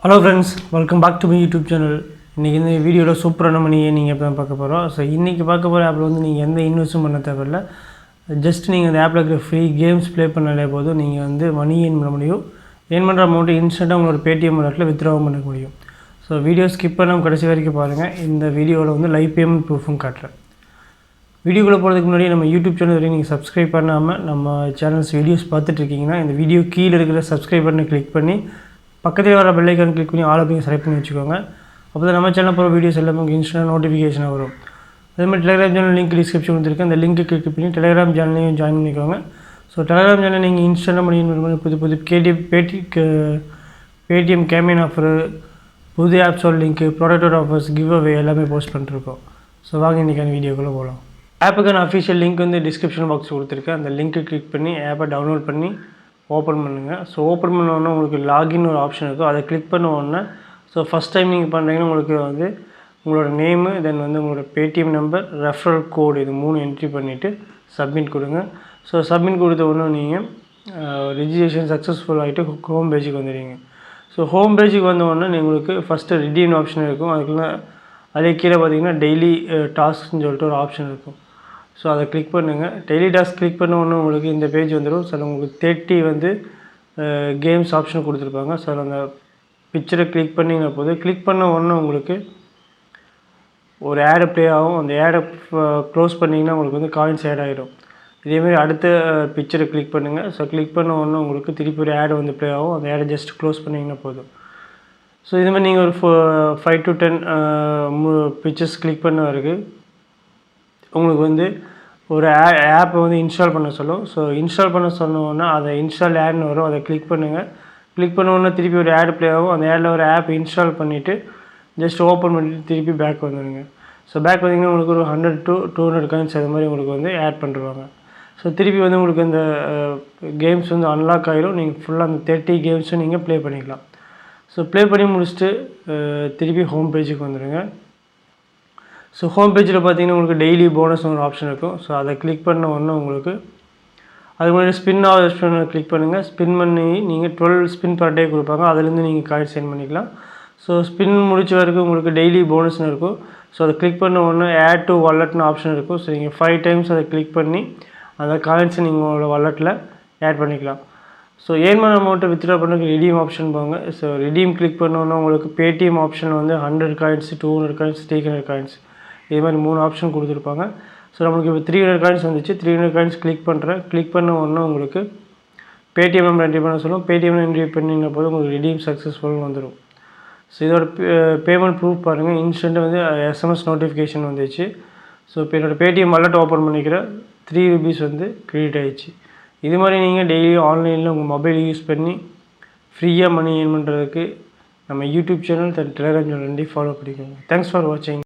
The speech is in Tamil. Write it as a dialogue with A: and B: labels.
A: Hello friends, welcome back to my YouTube channel. இன்றைக்கி இந்த வீடியோவில் சூப்பரான மணியை நீங்கள் இப்போ தான் பார்க்க போகிறோம். ஸோ இன்றைக்கி பார்க்க போகிற ஆப்பில் வந்து நீங்கள் எந்த இன்வெஸ்ட்டும் பண்ண தேவையில்லை. ஜஸ்ட் நீங்கள் அந்த ஆப்பில் இருக்கிற ஃப்ரீ கேம்ஸ் ப்ளே பண்ணாலே போதும், நீங்கள் வந்து மணி ஏர்ன் பண்ண முடியும். ஏர்ன் பண்ணுற அமௌண்ட்டு இன்ஸ்டண்ட்டாக உங்களோட Paytm வாலெட்டில் வித்ட்ராவும் பண்ண முடியும். ஸோ வீடியோ ஸ்கிப் பண்ணாமல் கடைசி வரைக்கும் பாருங்கள். இந்த வீடியோவில் வந்து லைவ் பேமெண்ட் ப்ரூஃபும் காட்டுறேன். வீடியோக்குள்ளே போகிறதுக்கு முன்னாடி நம்ம யூடியூப் சேனல் வரைக்கும் நீங்கள் சப்ஸ்கிரைப் பண்ணாமல் நம்ம சேனல்ஸ் வீடியோஸ் பார்த்துட்ருக்கீங்கன்னா இந்த வீடியோ கீழே இருக்கிற சப்ஸ்கிரைப் பட்டனை கிளிக் பண்ணி பக்கத்தில் வர பெல் ஐக்கான் கிளிக் பண்ணி ஆல் அப்படிங்க செலக்ட் பண்ணி வச்சுக்கோங்க. அப்போ தான் நம்ம சேனல் போகிற வீடியோஸ் எல்லாமே உங்களுக்கு இன்ஸ்டன்ட் நோட்டிஃபிகேஷனாக வரும். அதேமாதிரி டெலிகிராம் சேனல் லிங்க் டிஸ்கிரிப்ஷன் கொடுத்துருக்கேன். அந்த லிங்க் கிளிக் பண்ணி டெலிகிராம் சேனலையும் ஜாயின் பண்ணிக்கோங்க. ஸோ டெலிகிராம் சேனல் நீங்கள் இன்ஸ்டன்ட்டாக பண்ணி புது Paytm கேம்பியன் ஆஃபரு, புது ஆப்ஸோட லிங்க்கு, ப்ராடக்டோட ஆஃபர்ஸ், கிவ் அவே எல்லாமே போஸ்ட் பண்ணிட்டுருக்கோம். ஸோ வாங்க இன்றைக்கான வீடியோக்குள்ளே போகலாம். ஆப்புக்கான அஃபிஷியல் லிங்க் வந்து டிஸ்கிரிப்ஷன் பாக்ஸ் கொடுத்துருக்கேன். அந்த லிங்க்கை கிளிக் பண்ணி ஆப்பை டவுன்லோட் பண்ணி ஓப்பன் பண்ணுங்கள். ஸோ ஓப்பன் பண்ணோன்னா உங்களுக்கு லாகின் ஒரு ஆப்ஷன் இருக்கும். அதை கிளிக் பண்ண உடனே ஸோ ஃபஸ்ட் டைம் நீங்கள் பண்ணுறீங்கன்னா உங்களுக்கு வந்து உங்களோட நேமு, தென் வந்து உங்களோட Paytm நம்பர், ரெஃபரல் கோடு, இது 3 என்ட்ரி பண்ணிவிட்டு சப்மிட் கொடுங்க. ஸோ சப்மிட் கொடுத்த உடனே நீங்கள் ரிஜிஸ்ட்ரேஷன் சக்ஸஸ்ஃபுல் ஆகிட்டு ஹோம் பேஜுக்கு வந்துடுவீங்க. ஸோ ஹோம் பேஜுக்கு வந்த உடனே உங்களுக்கு ஃபஸ்ட்டு ரிடீம் ஆப்ஷன் இருக்கும். அதுக்குள்ளே அதே கீழே பார்த்தீங்கன்னா டெய்லி டாஸ்க்னு சொல்லிட்டு ஒரு ஆப்ஷன் இருக்கும். ஸோ அதை கிளிக் பண்ணுங்கள். டெய்லி டாஸ்க் கிளிக் பண்ண உடனே உங்களுக்கு இந்த பேஜ் வந்துடும். ஸோ உங்களுக்கு 30 வந்து கேம்ஸ் ஆப்ஷன் கொடுத்துருப்பாங்க. ஸோ அந்த பிக்சரை கிளிக் பண்ணிங்கன்னா போது கிளிக் பண்ண உடனே உங்களுக்கு ஒரு ஆடு ப்ளே ஆகும். அந்த ஆடை க்ளோஸ் பண்ணிங்கன்னா உங்களுக்கு வந்து காயின்ஸ் ஆட் ஆகிடும். இதேமாதிரி அடுத்த பிக்சரை கிளிக் பண்ணுங்கள். ஸோ கிளிக் பண்ண உடனே உங்களுக்கு திருப்பி ஒரு ஆடு வந்து ப்ளே ஆகும். அந்த ஆடை ஜஸ்ட் க்ளோஸ் பண்ணிங்கன்னா போதும். ஸோ இதுமாதிரி நீங்கள் ஒரு 5 to 10 பிக்சர்ஸ் கிளிக் பண்ண இருக்குது உங்களுக்கு வந்து ஒரு ஆப்பை வந்து இன்ஸ்டால் பண்ண சொல்லும். ஸோ இன்ஸ்டால் பண்ண சொன்னோன்னா அதை இன்ஸ்டால் ஆட்னு வரும். அதை கிளிக் பண்ணுங்கள். கிளிக் பண்ணோன்னா திருப்பி ஒரு ஆடு ப்ளே ஆகும். அந்த ஆடில் ஒரு ஆப் இன்ஸ்டால் பண்ணிவிட்டு ஜஸ்ட் ஓப்பன் பண்ணிவிட்டு திருப்பி பேக் வந்துடுங்க. ஸோ பேக் வந்தீங்கன்னா உங்களுக்கு ஒரு 100 to 200 காயின்ஸ் அது மாதிரி உங்களுக்கு வந்து ஆட் பண்ணிடுவாங்க. ஸோ திருப்பி வந்து உங்களுக்கு இந்த கேம்ஸ் வந்து அன்லாக் ஆகிடும். நீங்கள் ஃபுல்லாக அந்த 30 கேம்ஸும் நீங்கள் ப்ளே பண்ணிக்கலாம். ஸோ ப்ளே பண்ணி முடிச்சுட்டு திருப்பி ஹோம் பேஜுக்கு வந்துடுங்க. ஸோ ஹோம் பேஜில் பார்த்தீங்கன்னா உங்களுக்கு டெய்லி போனஸ்னு ஒரு ஆப்ஷன் இருக்கும். ஸோ அதை கிளிக் பண்ண உடனே உங்களுக்கு அதுக்கு முன்னாடி ஸ்பின் ஆப்ஷன் கிளிக் பண்ணுங்கள். ஸ்பின் பண்ணி நீங்கள் 12 ஸ்பின் பர் டே கொடுப்பாங்க. அதுலேருந்து நீங்கள் காயின்ஸ் சென்ட் பண்ணிக்கலாம். ஸோ ஸ்பின் முடிச்ச வரைக்கும் உங்களுக்கு டெய்லி போனஸ்னு இருக்கும். ஸோ அதை கிளிக் பண்ண உடனே ஆட் டு வாலெட்னு ஆப்ஷன் இருக்கும். ஸோ நீங்கள் 5 டைம்ஸ் அதை கிளிக் பண்ணி அந்த காயின்ஸை நீங்கள் உங்களோட வாலெட்டில் ஆட் பண்ணிக்கலாம். ஸோ ஏர்ன் பண்ண அமௌண்ட்டை வித்ட்ரா பண்ணுறதுக்கு ரிடீம் ஆப்ஷன் போங்க. ஸோ ரிடீம் கிளிக் பண்ணோன்னா உங்களுக்கு Paytm ஆப்ஷன் வந்து 100 காயின்ஸ், 200 காயின்ஸ், 300 காயின்ஸ் இது மாதிரி 3 ஆப்ஷன் கொடுத்துருப்பாங்க. ஸோ நம்மளுக்கு இப்போ 300 காயின்ஸ் வந்துச்சு. 300 காயின்ஸ் கிளிக் பண்ணுறேன். கிளிக் பண்ண உடனே உங்களுக்கு Paytm நம்பர் என்ட்ரி பண்ண சொல்லும். Paytm என்ட்ரி பண்ணின போது உங்களுக்கு ரிடீம் சக்ஸஸ்ஃபுல்னு வந்துடும். ஸோ இதோட பேமெண்ட் ப்ரூஃப் பாருங்கள். இன்ஸ்டண்ட்டாக வந்து SMS நோட்டிஃபிகேஷன் வந்துச்சு. ஸோ இப்போ என்னோடய Paytm வாலெட் ஓப்பன் பண்ணிக்கிறேன். 3 rupees வந்து கிரெடிட் ஆகிடுச்சு. இது மாதிரி நீங்கள் டெய்லி ஆன்லைனில் உங்கள் மொபைல் யூஸ் பண்ணி ஃப்ரீயாக மணி ஏர்ன் பண்ணுறதுக்கு நம்ம YouTube channel, Telegram channel 2 follow பண்ணிக்கோங்க. தேங்க்ஸ் ஃபார் வாட்சிங்.